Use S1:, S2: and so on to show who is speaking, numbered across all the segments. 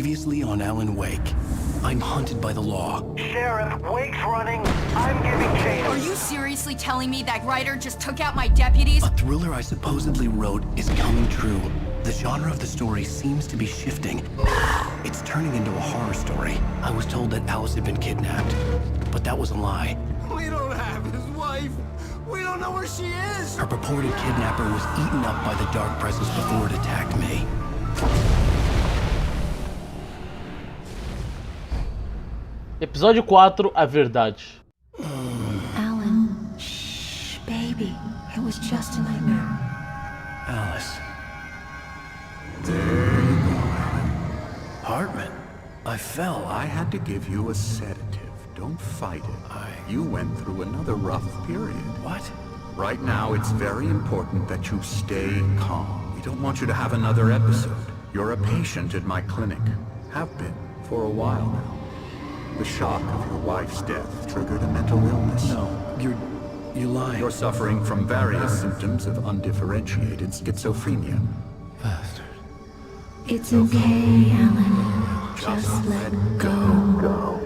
S1: Previously on Alan Wake. I'm hunted by the law.
S2: Sheriff, Wake's running. I'm giving chase.
S3: Are you seriously telling me that writer just took out my deputies?
S1: A thriller I supposedly wrote is coming true. The genre of the story seems to be shifting. It's turning into a horror story. I was told that Alice had been kidnapped, but that was a lie.
S4: We don't have his wife. We don't know where she is.
S1: Her purported kidnapper was eaten up by the dark presence before it attacked me.
S5: Episódio 4, A Verdade.
S6: Alan, shh, baby. It was just a nightmare.
S1: Alice.
S4: There you go, Alan.
S1: Hartman. I fell.
S4: I had to give you a sedative. Don't fight it. You went through another rough period.
S1: What?
S4: Right now, it's very important that you stay calm. We don't want you to have another episode. You're a patient at my clinic. Have been for a while now. The shock of your wife's death triggered a mental illness.
S1: No, you lie.
S4: You're suffering from various symptoms of undifferentiated schizophrenia.
S1: Bastard.
S6: It's okay, Alan. Just let go.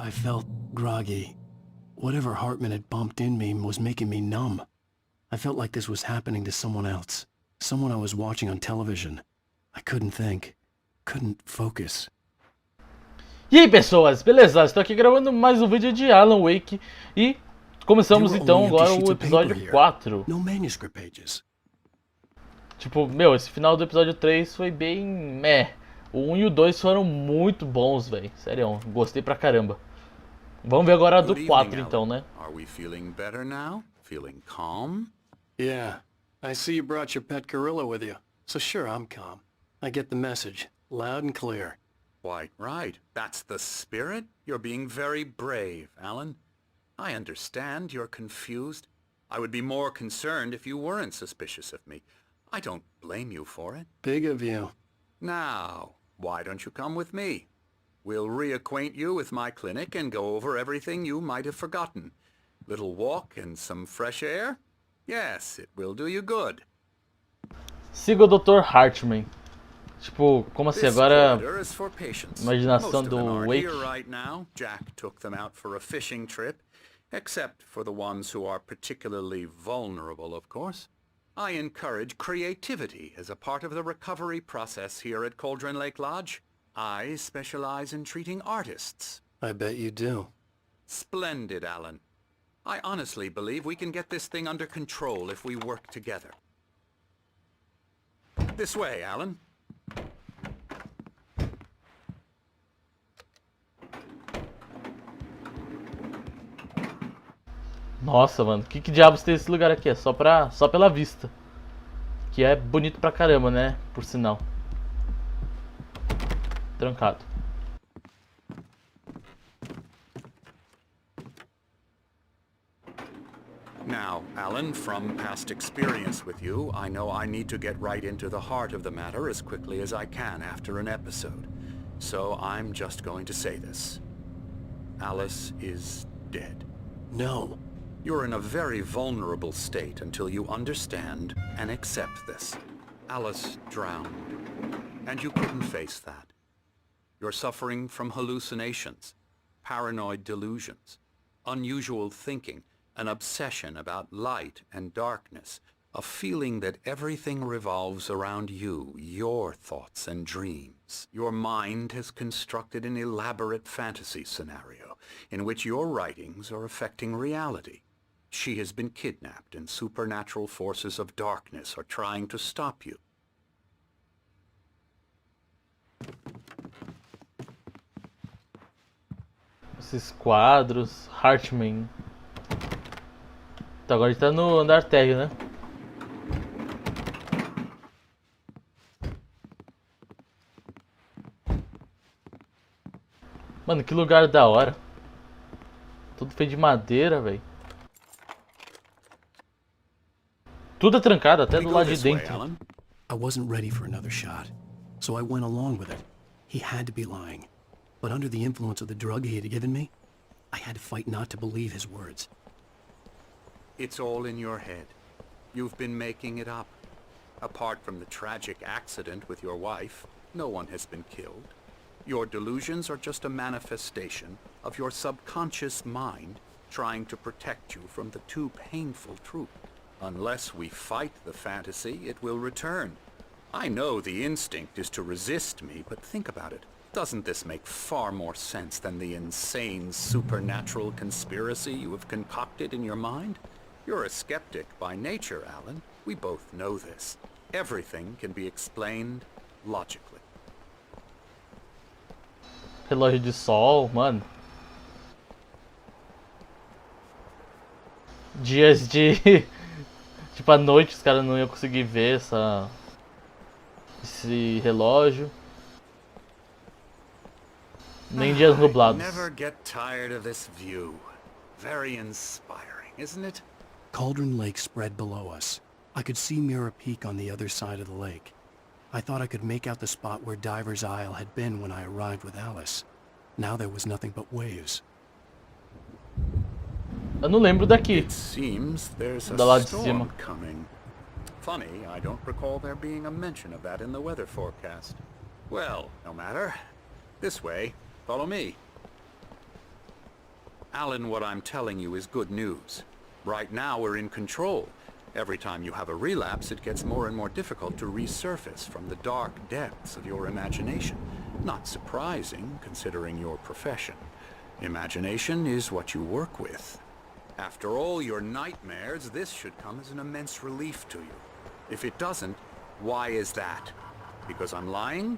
S1: I felt groggy. Whatever Hartman had bumped in me was making me numb. I felt like this was happening to someone else. Someone I was watching on television. I couldn't think. Couldn't focus.
S5: E aí pessoas, beleza? Estou aqui gravando mais um vídeo de Alan Wake e começamos então agora o episódio 4.
S1: No manuscript pages.
S5: Tipo, meu, esse final do episódio 3 foi bem meh. O 1 e o 2 foram muito bons, velho. Sério, gostei pra caramba. Vamos ver agora do 4 então, né?
S4: Are we feeling better now? Feeling calm?
S1: Yeah. I see you brought your pet gorilla with you. So sure, I'm calm. I get the message. Loud and clear.
S4: Quite right. That's the spirit. You're being very brave, Alan. I understand you're confused. I would be more concerned if you weren't suspicious of me. I don't blame you for it.
S1: Big of you.
S4: Now, why don't you come with me? We'll reacquaint you with my clinic and go over everything you might have forgotten. Little walk and some fresh air? Yes, it will do you good.
S5: Siga o Dr. Hartman. Tipo, como assim?
S4: This
S5: Agora
S4: corridor is for patients.
S5: imaginação
S4: Most of
S5: do
S4: them aren't
S5: Wake.
S4: here right now. Jack took them out for a fishing trip, except for the ones who are particularly vulnerable, of course. I encourage creativity as a part of the recovery process here at Cauldron Lake Lodge. I specialize in treating artists.
S1: I bet you do.
S4: Splendid, Alan. I honestly believe we can get this thing under control if we work together. This way, Alan.
S5: Nossa, mano, que diabos tem esse lugar aqui? É só pela vista. Que é bonito pra caramba, né? Por sinal. Trancado.
S4: Now, Alan, from past experience with you, I know I need to get right into the heart of the matter as quickly as I can after an episode. So I'm just going to say this. Alice is dead.
S1: No.
S4: You're in a very vulnerable state until you understand and accept this. Alice drowned, and you couldn't face that. You're suffering from hallucinations, paranoid delusions, unusual thinking, an obsession about light and darkness, a feeling that everything revolves around you, your thoughts and dreams. Your mind has constructed an elaborate fantasy scenario in which your writings are affecting reality. She has been kidnapped and supernatural forces of darkness are trying to stop you.
S5: Esses quadros, Hartman. Então agora a gente tá no andar térreo, né? Mano, que lugar da hora. Tudo feito de madeira, velho. Tudo é trancado, até do lado de dentro.
S1: I wasn't ready for another shot. so I went along with it. He had to be lying. But under the influence of the drug he had given me, I had to fight not to believe his words.
S4: It's all in your head. You've been making it up. Apart from the tragic accident with your wife, no one has been killed. Your delusions are just a manifestation of your subconscious mind trying to protect you from the too painful truth. Unless we fight the fantasy, it will return. I know the instinct is to resist me, but think about it. Doesn't this make far more sense than the insane supernatural conspiracy you have concocted in your mind? You're a skeptic by nature, Alan. We both know this. Everything can be explained logically.
S5: Relógio de sol, mano. Dias de... tipo, à noite os caras não iam conseguir ver esse relógio. Nem dias nublados.
S4: Never get tired of this view. Very inspiring, isn't it?
S1: Cauldron Lake spread below us. I could see Mirror Peak on the other side of the lake. I thought I could make out the spot where Diver's Isle had been when I arrived with Alice. Now there was nothing but waves.
S5: Eu não lembro daqui.
S4: It seems there's a
S5: Da lado de
S4: storm
S5: cima.
S4: coming. Funny, I don't recall there being a mention of that in the weather forecast. Well, no matter. This way. Follow me. Alan, what I'm telling you is good news. Right now we're in control. Every time you have a relapse, it gets more and more difficult to resurface from the dark depths of your imagination. Not surprising, considering your profession. Imagination is what you work with. After all your nightmares, this should come as an immense relief to you. If it doesn't, why is that? Because I'm lying?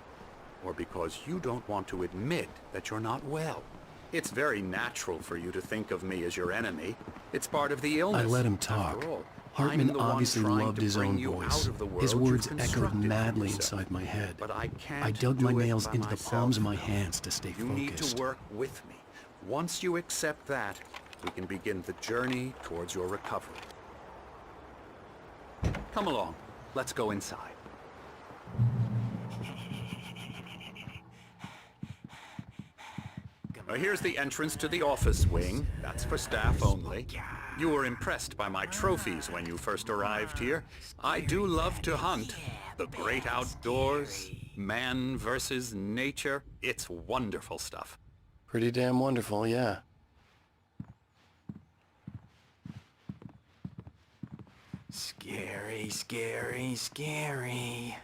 S4: Or because you don't want to admit that you're not well? It's very natural for you to think of me as your enemy. It's part of the illness.
S1: I let him talk.
S4: After all,
S1: Hartman
S4: I'm the one
S1: obviously
S4: trying
S1: loved
S4: to
S1: his
S4: bring
S1: own
S4: you
S1: voice.
S4: out of the world
S1: His
S4: you've
S1: words echoed
S4: constructed for
S1: madly
S4: yourself.
S1: inside my head.
S4: But I can't
S1: I dug
S4: do
S1: my
S4: it
S1: nails
S4: by
S1: into the
S4: myself.
S1: palms of my hands to stay
S4: You need
S1: focused.
S4: to work with me. Once you accept that, we can begin the journey towards your recovery. Come along. Let's go inside. Here's the entrance to the office wing. That's for staff only. You were impressed by my trophies when you first arrived here. I do love to hunt. The great outdoors, man versus nature. It's wonderful stuff.
S1: Pretty damn wonderful, yeah.
S2: Scary, scary, scary.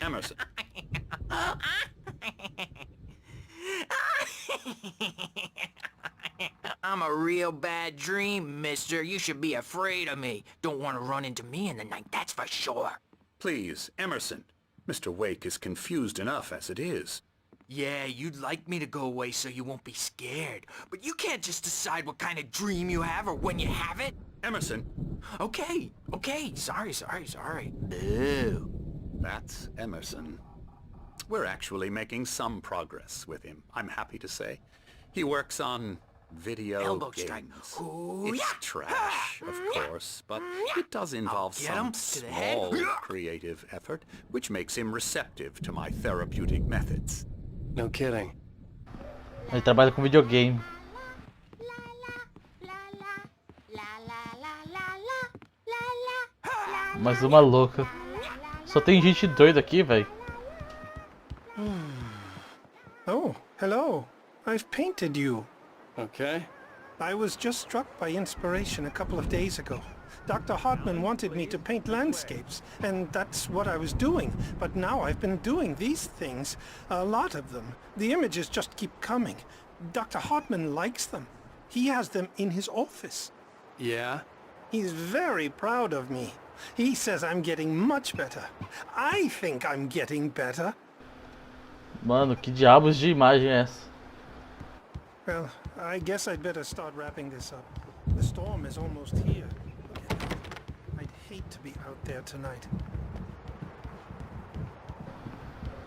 S4: Emerson.
S2: I'm a real bad dream, mister. You should be afraid of me. Don't want to run into me in the night, that's for sure.
S4: Please, Emerson. Mr. Wake is confused enough as it is.
S2: Yeah, you'd like me to go away so you won't be scared. But you can't just decide what kind of dream you have or when you have it.
S4: Emerson.
S2: Okay, sorry. Ew.
S4: That's Emerson. We're actually making some progress with him, I'm happy to say. He works on video
S2: Elbow
S4: games.
S2: strike. Ooh,
S4: It's
S2: yeah.
S4: trash, of course, but it does involve
S2: get him
S4: some
S2: to the head.
S4: small creative effort, which makes him receptive to my therapeutic methods.
S1: No kidding.
S5: Ele trabalha com videogame. Mais uma louca. Só tem gente doida aqui, velho.
S7: Oh, hello. I've painted you.
S1: Okay.
S7: I was just struck by inspiration a couple of days ago. Dr. Hartman wanted me to paint landscapes, and that's what I was doing. But now I've been doing these things, a lot of them. The images just keep coming. Dr. Hartman likes them. He has them in his office.
S1: Yeah?
S7: He's very proud of me. He says I'm getting much better. I think I'm getting better.
S5: Mano, que diabos de imagem é essa?
S7: Well, I guess I'd better start wrapping this up. The storm is almost here. I'd hate to be out there tonight.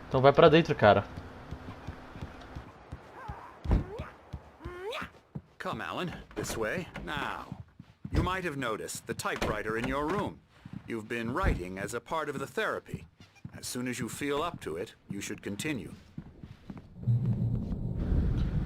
S5: Então vai pra dentro, cara.
S4: Come, Alan, this way. Now, you might have noticed the typewriter in your room. You've been writing as a part of the therapy. As soon as you feel up to it, you should continue.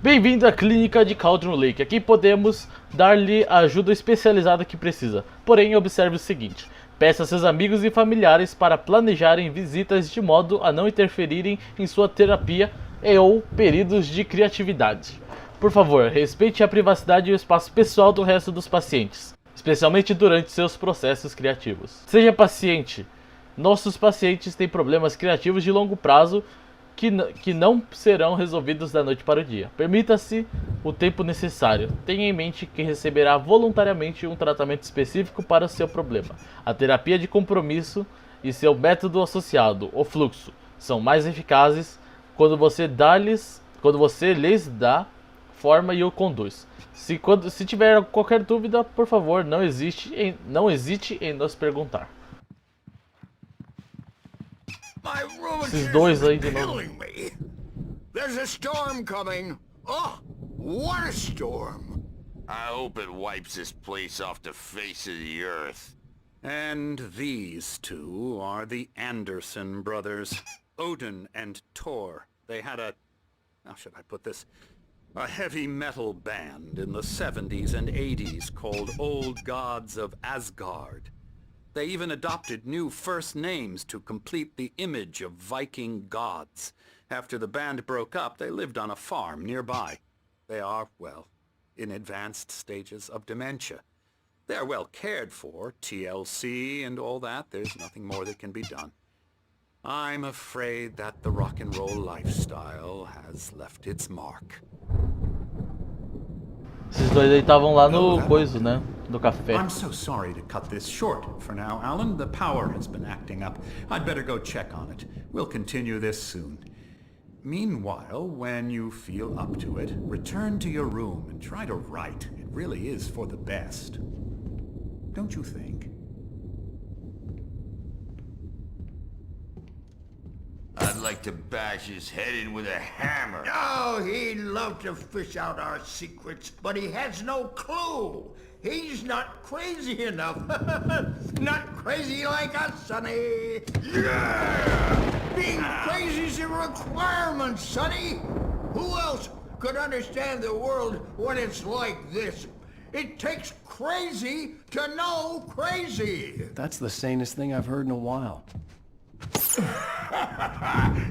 S5: Bem-vindo à Clínica de Cauldron Lake. Aqui podemos dar-lhe a ajuda especializada que precisa. Porém, observe o seguinte. Peça a seus amigos e familiares para planejarem visitas de modo a não interferirem em sua terapia e ou períodos de criatividade. Por favor, respeite a privacidade e o espaço pessoal do resto dos pacientes, especialmente durante seus processos criativos. Seja paciente. Nossos pacientes têm problemas criativos de longo prazo que não serão resolvidos da noite para o dia. Permita-se o tempo necessário. Tenha em mente que receberá voluntariamente um tratamento específico para o seu problema. A terapia de compromisso e seu método associado, o fluxo, são mais eficazes quando você lhes dá forma e o conduz. Se tiver qualquer dúvida, por favor, não hesite em nos perguntar.
S8: My
S5: Esses dois aí de
S8: rheumatism is
S5: novo.
S8: killing me. There's a storm coming. Oh, what a storm.
S9: I hope it wipes this place off the face of the earth.
S4: And these two are the Anderson brothers, Odin and Thor. They had how should I put this? A heavy metal band in the 70s and 80s called Old Gods of Asgard. They even adopted new first names to complete the image of Viking gods. After the band broke up, they lived on a farm nearby. They are, well, in advanced stages of dementia. They are well cared for, TLC and all that. There's nothing more that can be done. I'm afraid that the rock and roll lifestyle has left its mark.
S5: Esses dois aí estavam lá no coiso, né? Do café.
S10: I'm so sorry to cut this short for now, Alan. The power has been acting up. I'd better go check on it. We'll continue this soon. Meanwhile, when you feel up to it, return to your room and try to write. It really is for the best. Don't you think?
S9: I'd like to bash his head in with a hammer.
S8: Oh, he'd love to fish out our secrets, but he has no clue. He's not crazy enough. Not crazy like us, Sonny.
S9: Yeah!
S8: Being crazy's a requirement, Sonny. Who else could understand the world when it's like this? It takes crazy to know crazy.
S1: That's the sanest thing I've heard in a while.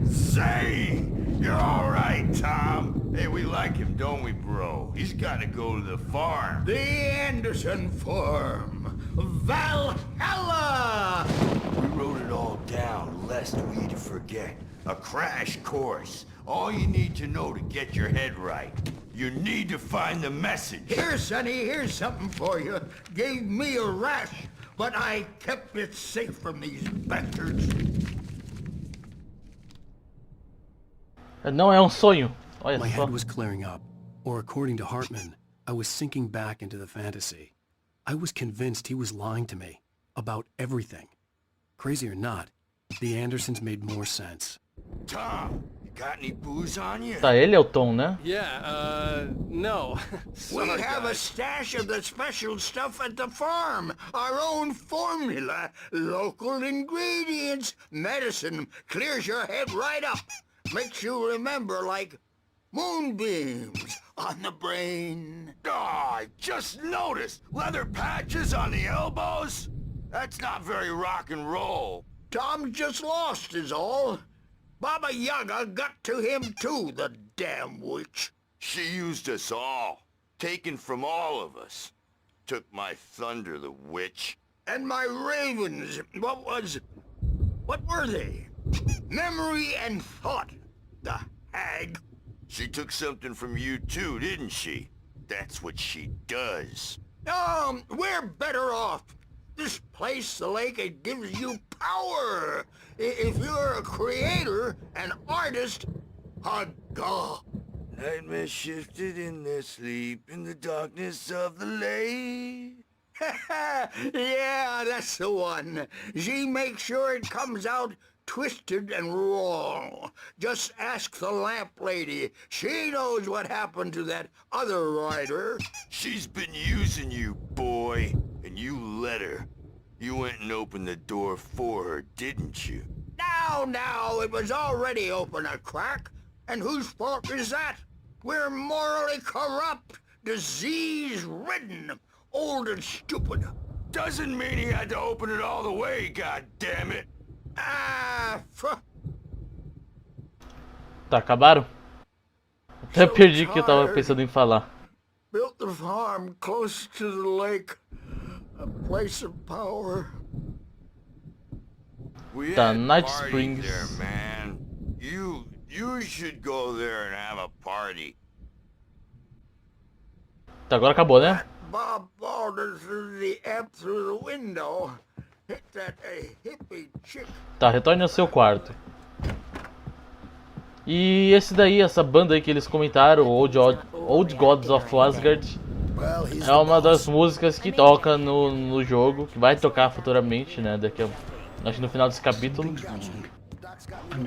S9: Say, you're all right, Tom. Hey, we like him, don't we, bro? He's got to go to the farm.
S8: The Anderson Farm. Valhalla!
S9: We wrote it all down, lest we'd forget. A crash course. All you need to know to get your head right. You need to find the message.
S8: Here, Sonny, here's something for you. Gave me a rash, but I kept it safe from these bastards.
S5: Não é sonho. Olha
S1: My
S5: só.
S1: head was clearing up, or according to Hartman, I was sinking back into the fantasy. I was convinced he was lying to me about everything. Crazy or not, the Andersons made more sense.
S9: Tom, you got any booze on you?
S5: Tá, ele é o Tom, né?
S1: No.
S8: We have a stash of the special stuff at the farm. Our own formula, local ingredients, medicine, clears your head right up. Makes you remember like moonbeams on the brain.
S9: Oh, I just noticed. Leather patches on the elbows? That's not very rock and roll.
S8: Tom just lost is all. Baba Yaga got to him too, the damn witch.
S9: She used us all. Taken from all of us. Took my thunder, the witch.
S8: And my ravens, what were they? Memory and thought, the hag.
S9: She took something from you too, didn't she? That's what she does.
S8: We're better off. This place, the lake, it gives you power. If you're a creator, an artist, a god.
S9: Nightmare shifted in their sleep in the darkness of the lake.
S8: Yeah, that's the one. She makes sure it comes out twisted and wrong. Just ask the lamp lady. She knows what happened to that other writer.
S9: She's been using you, boy. And You let her. You went and opened the door for her, didn't you?
S8: Now, it was already open a crack. And whose fault is that? We're morally corrupt, disease-ridden, old and stupid.
S9: Doesn't mean he had to open it all the way, God damn it.
S5: Tá, acabaram? Até perdi o que eu tava pensando em falar.
S8: Built the farm close to the lake, a place of power.
S9: We
S5: Tá,
S9: had
S5: Night
S9: parties
S5: Springs.
S9: there, man. You should go there and have a party.
S5: Tá, agora acabou, né?
S8: Bob Balder threw the amp through the window. Hit that hippie chick.
S5: Tá, retorne ao seu quarto. E esse daí, essa banda aí que eles comentaram, Old Gods of Asgard, é uma das músicas que toca no jogo, que vai tocar futuramente, né? Daqui a, acho que no final desse capítulo.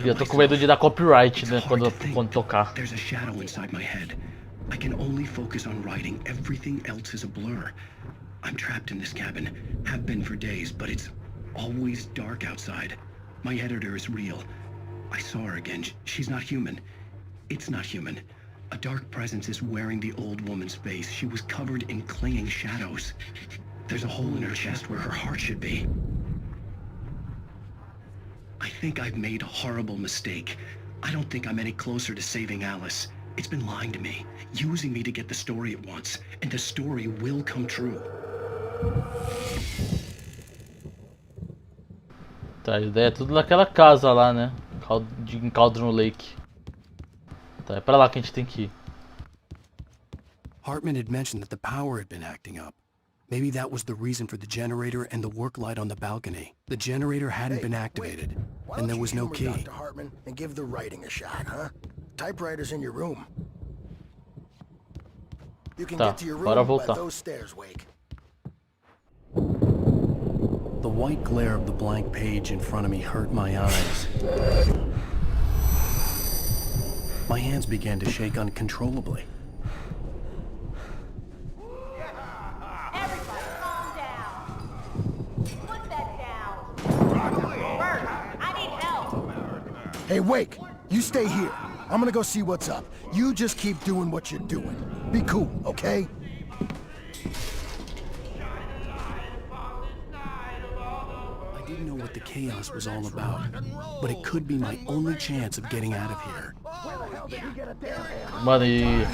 S5: E eu tô com medo de dar copyright, né? Quando tocar.
S1: There's a shadow inside my head. I can only focus on writing. Everything else is a blur. I'm trapped in this cabin. Have been for days, but it's always dark outside. My editor is real. I saw her again. She's not human. It's not human. A dark presence is wearing the old woman's face. She was covered in clinging shadows. There's a hole in her chest where her heart should be. I think I've made a horrible mistake. I don't think I'm any closer to saving Alice. It's been lying to me, using me to get the story it wants, and the story will come true.
S5: Tá, a ideia é tudo naquela casa lá, né? Em Cauldron Lake. Tá, é pra lá que a gente tem que ir.
S1: Hartman had mentioned that the power had been acting up. Maybe that was the reason for the generator and the work light on the balcony. The generator hadn't been activated, and there was no key.
S11: Dr. Hartman, and give the writing a shot, huh? Typewriter's in your room. You can get to your room by those stairs, Wake.
S1: The white glare of the blank page in front of me hurt my eyes. My hands began to shake uncontrollably.
S3: Everybody, calm down. Put that down. Bert, I need help.
S11: Hey, Wake, you stay here. I'm gonna go see what's up. You just keep doing what you're doing. Be cool, okay?
S1: I didn't know what the chaos was all about, but it could be my only chance of getting out of here.
S5: Mano, e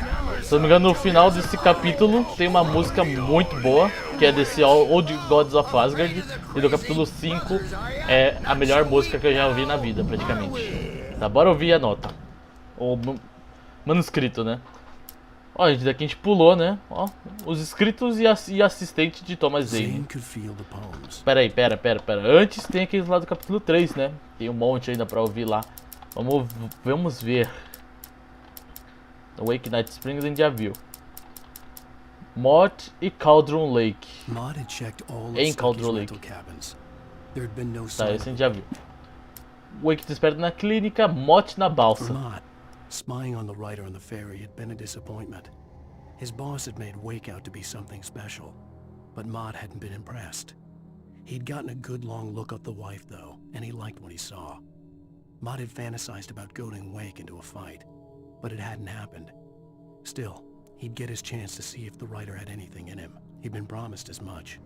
S5: se eu não me engano, no final desse capítulo tem uma música muito boa, que é desse Old Gods of Asgard, e do capítulo 5 é a melhor música que eu já ouvi na vida, praticamente. Tá, bora ouvir a nota. O manuscrito, né? Ó, gente, daqui a gente pulou, né? Ó, os escritos e assistente de Thomas Zane. Pera aí, pera. Antes tem aqueles lá do capítulo 3, né? Tem um monte ainda pra ouvir lá. Vamos ver. Wake Night Springs a gente já viu. Mott e Cauldron Lake. Em Cauldron Lake. Tá, esse a gente já viu. Wake desperta na clínica, Mott na balsa.
S1: Spying on the writer on the ferry had been a disappointment. His boss had made Wake out to be something special, but Mott hadn't been impressed. He'd gotten a good long look at the wife, though, and he liked what he saw. Mott had fantasized about goading Wake into a fight, but it hadn't happened. Still, he'd get his chance to see if the writer had anything in him. He'd been promised as much.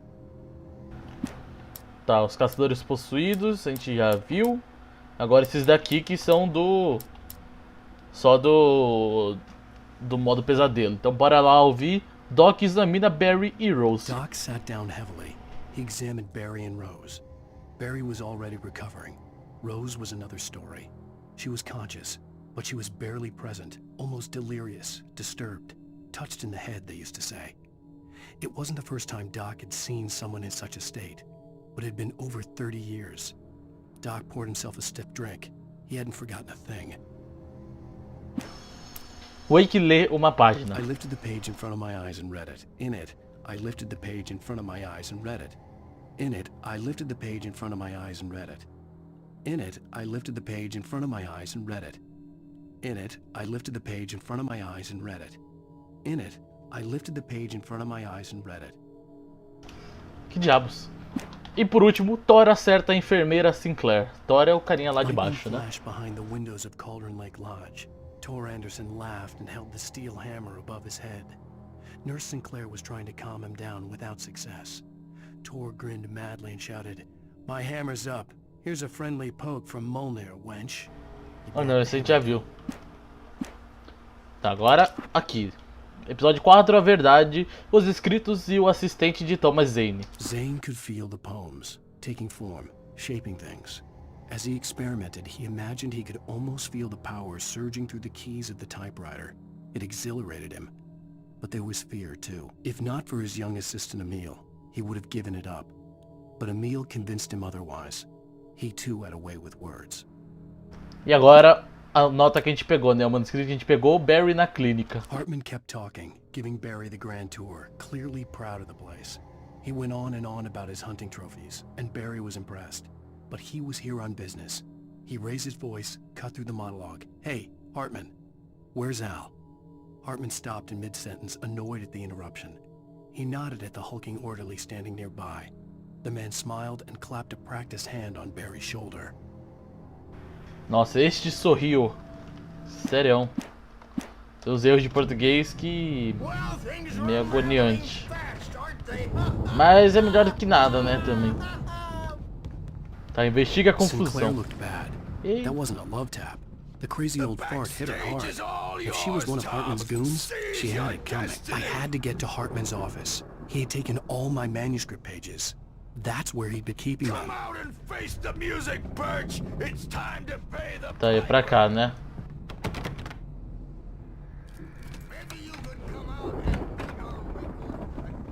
S5: Tá, os caçadores possuídos, a gente já viu. Agora esses daqui que são só do modo pesadelo. Então bora lá ouvir. Doc examina Barry e Rose.
S1: Doc sat down heavily. He examined Barry and Rose. Barry was already recovering. Rose was another story. She was conscious, but she was barely present, almost delirious, disturbed, touched in the head, they used to say. It wasn't the first time Doc had seen someone in such a state, but it had been over 30 years. Doc poured himself a stiff drink. He hadn't forgotten a thing.
S5: Wake lê uma página.
S1: I lifted the page in front of my eyes and read it. In it, I lifted the page in front of my eyes and read it. In it, I lifted the page in front of my eyes and read it. In it, I lifted the page in front of my eyes and read it. In it, I lifted the page in front of my eyes and read it. In it, I lifted the page in front of my eyes and read it.
S5: Que diabos. E por último, Thor acerta a enfermeira Sinclair. Thor é o carinha lá de baixo, né?
S1: Behind the windows of Cauldron Lake Lodge. Tor Anderson laughed and held the steel hammer above his head. Nurse Sinclair was trying to calm him down without success. Tor grinned madly and shouted, "My hammer's up. Here's a friendly poke from Molnir, wench."
S5: Oh não, esse a gente já viu. Tá, agora aqui. Episódio 4, a verdade, os escritos e o assistente de Thomas Zane.
S1: Zane could feel the poems, taking form, shaping things. As he experimented, he imagined he could almost feel the power surging through the keys of the typewriter. It exhilarated him. But there was fear, too. If not for his young assistant Emil, he would have given it up. But Emil convinced him otherwise. He too had a way with words.
S5: E agora, a nota que a gente pegou, né? O manuscrito que a gente pegou, Barry na clínica.
S1: Hartman kept talking, giving Barry the grand tour, clearly proud of the place. He went on and on about his hunting trophies, and Barry was impressed. But he was here on business. He raised his voice, cut through the monologue. "Hey, Hartman, where's Al?" Hartman stopped in mid-sentence, annoyed at the interruption. He nodded at the hulking orderly standing nearby. The man smiled and clapped a practiced hand on Barry's shoulder.
S5: Nossa, este sorriu. Serião. Tem uns erros de português que... meio agoniante. Mas é melhor do que nada, né, também. Tá, investiga a confusão.
S1: That wasn't a love tap. The crazy old fart hit her hard. If she was one of Hartman's goons, she had it coming. I had to get to Hartman's office. He had taken all my manuscript pages. That's where he'd been keeping them.
S5: Tá, é pra cá, né?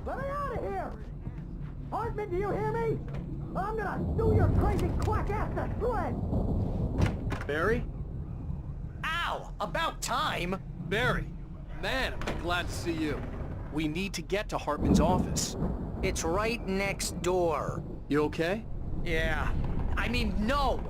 S12: Let me out of here! Hartman, do you hear me? I'm gonna sue your crazy quack ass to shreds!
S1: Barry?
S2: Ow! About time!
S1: Barry! Man, I'm glad to see you. We need to get to Hartman's office.
S2: It's right next door.
S1: You okay?
S2: Yeah. I mean, no!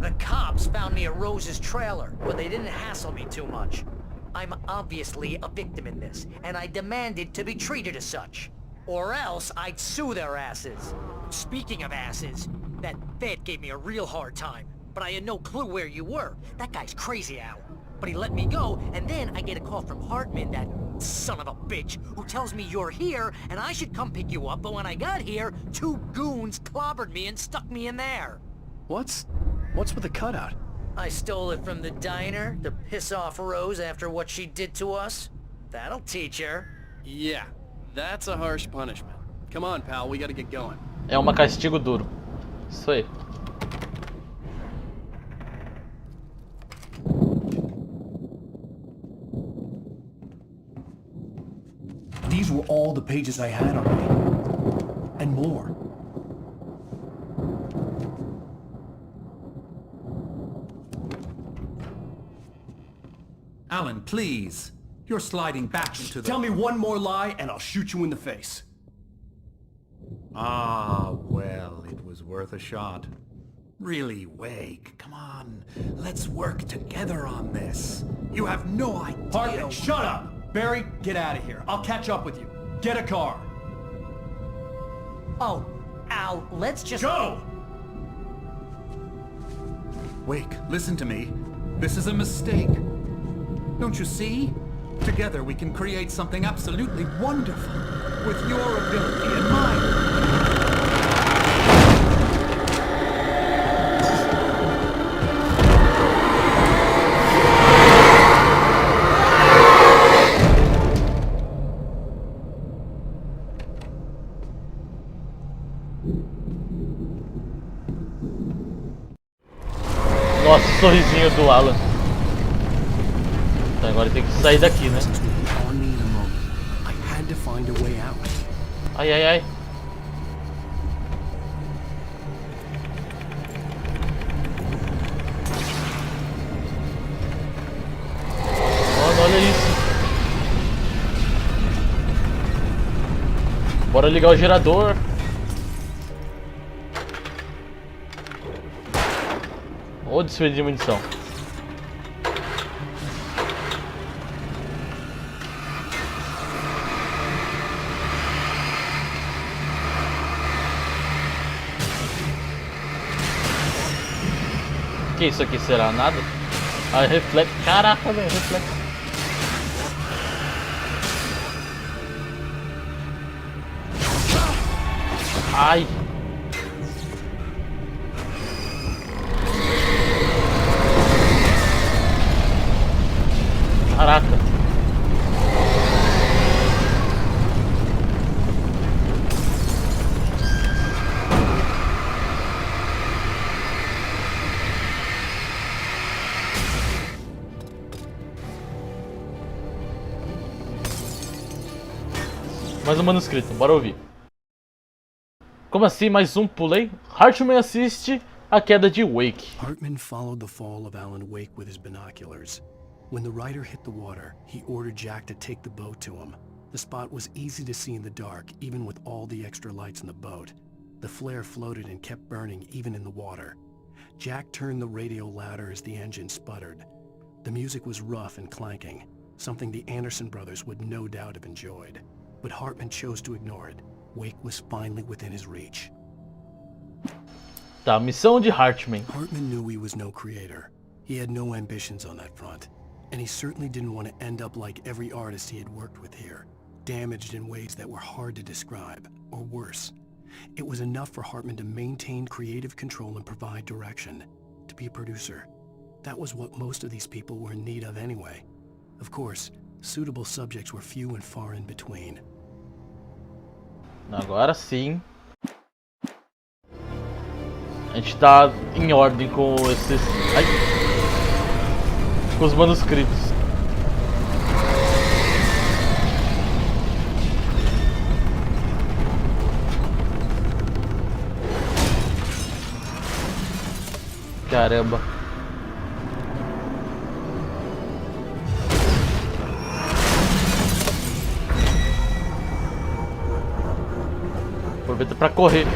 S2: The cops found me at Rose's trailer, but they didn't hassle me too much. I'm obviously a victim in this, and I demanded to be treated as such. Or else I'd sue their asses. Speaking of asses, that vet gave me a real hard time, but I had no clue where you were. That guy's crazy, Al. But he let me go, and then I get a call from Hartman, that son of a bitch, who tells me you're here, and I should come pick you up, but when I got here, 2 goons clobbered me and stuck me in there.
S1: What's with the cutout?
S2: I stole it from the diner to piss off Rose after what she did to us. That'll teach her.
S1: Yeah, that's a harsh punishment. Come on, pal, we gotta get going.
S5: É uma castigo duro. Isso aí.
S1: These were all the pages I had on me. And more.
S10: Alan, please. You're sliding back into the...
S1: Tell me one more lie and I'll shoot you in the face.
S10: Ah, well, it was worth a shot. Really, Wake, come on. Let's work together on this. You have no idea...
S1: Hartman, shut up! Barry, get out of here. I'll catch up with you. Get a car.
S2: Oh, Al, let's just...
S1: Go!
S10: Wake, listen to me. This is a mistake. Don't you see? Together we can create something absolutely wonderful. With your ability and mine.
S5: Nossa, o sorrisinho do Alan. Então agora tem que sair daqui, né? Ai, ai, ai. Mano, olha isso. Bora ligar o gerador. Ou desvio de munição. que é isso aqui? Será nada? Ah, reflexo. Caraca, velho, reflexo. Ai. Caraca. Mais um manuscrito, bora ouvir. Como assim, mais um pulei? Hartman assiste a queda de Wake.
S1: Hartman followed the fall of Alan Wake with his binoculars. When the rider hit the water, he ordered Jack to take the boat to him. The spot was easy to see in the dark, even with all the extra lights in the boat. The flare floated and kept burning even in the water. Jack turned the radio louder as the engine sputtered. The music was rough and clanking, something the Anderson brothers would no doubt have enjoyed. But Hartman chose to ignore it. Wake was finally within his reach.
S5: Tá, missão de Hartman.
S1: Hartman knew he was no creator. He had no ambitions on that front. And he certainly didn't want to end up like every artist he had worked with here, damaged in ways that were hard to describe, or worse. It was enough for Hartman to maintain creative control and provide direction, to be a producer. That was what most of these people were in need of anyway. Of course, suitable subjects were few and far in between.
S5: Agora sim. A gente tá em ordem com esses... Ai. Com os manuscritos. Caramba. Aproveita pra correr.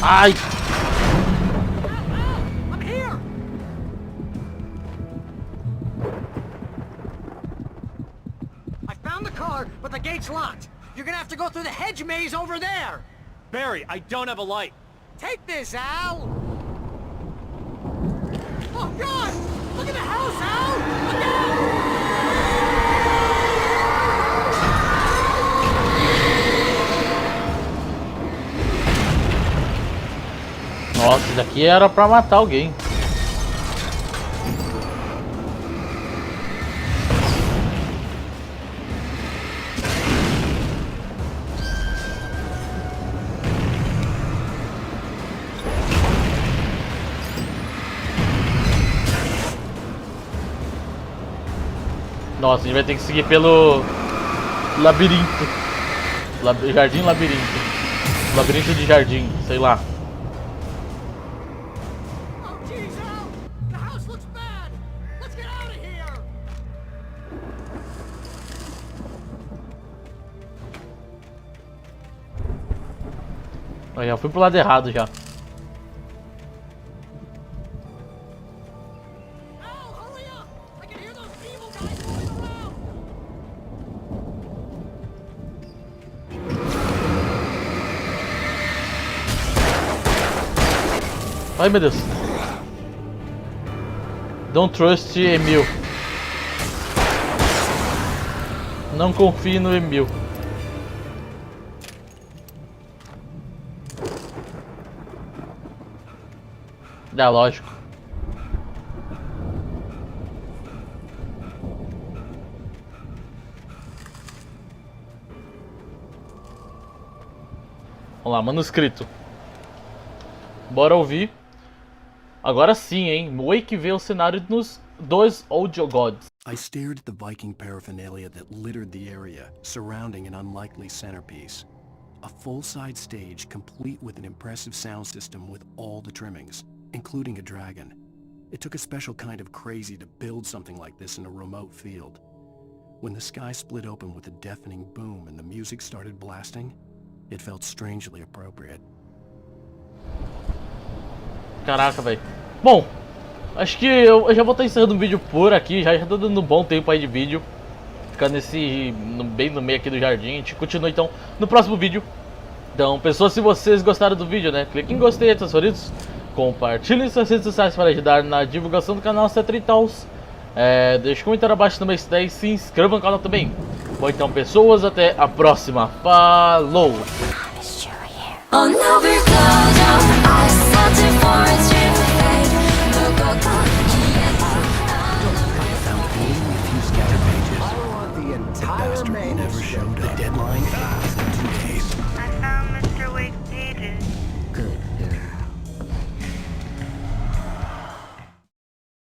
S5: Ai!
S2: I'm here. I found the car, but the gate's locked. You're gonna have to go through the hedge maze over there.
S13: Barry, I don't have a light.
S2: Take this, Al. Oh God! Look at the house, Al! Look out!
S5: Nossa, isso daqui era pra matar alguém. Nossa, a gente vai ter que seguir pelo labirinto. Jardim labirinto. Labirinto de jardim, sei lá. Eu já fui pro lado errado já. Ai meu Deus. Don't trust Emil. Não confie no Emil. É lógico. Vamos lá, manuscrito. Bora ouvir. Agora sim, hein? Wake vê o cenário nos dois Audio Gods.
S1: I stared at the Viking paraphernalia that littered the area, surrounding an unlikely centerpiece. A full-size stage complete with an impressive sound system with all the trimmings, including a dragon. It took a special kind of crazy to build something like this in a remote field. When the sky split open with a deafening boom and the music started blasting, it felt strangely appropriate.
S5: Caraca, velho. Bom, acho que eu já vou estar encerrando o vídeo por aqui. Já tô dando um bom tempo aí de vídeo. Fica bem no meio aqui do jardim. A gente continua então no próximo vídeo. Então, pessoas, se vocês gostaram do vídeo, né, clique em gostei, seus favoritos, compartilhem suas redes sociais para ajudar na divulgação do canal, etc e tals. Deixe um comentário abaixo também se der e se inscreva no canal também. Bom, então, pessoas, até a próxima. Falou!
S1: The bastard never showed up. The deadline is in 2 days.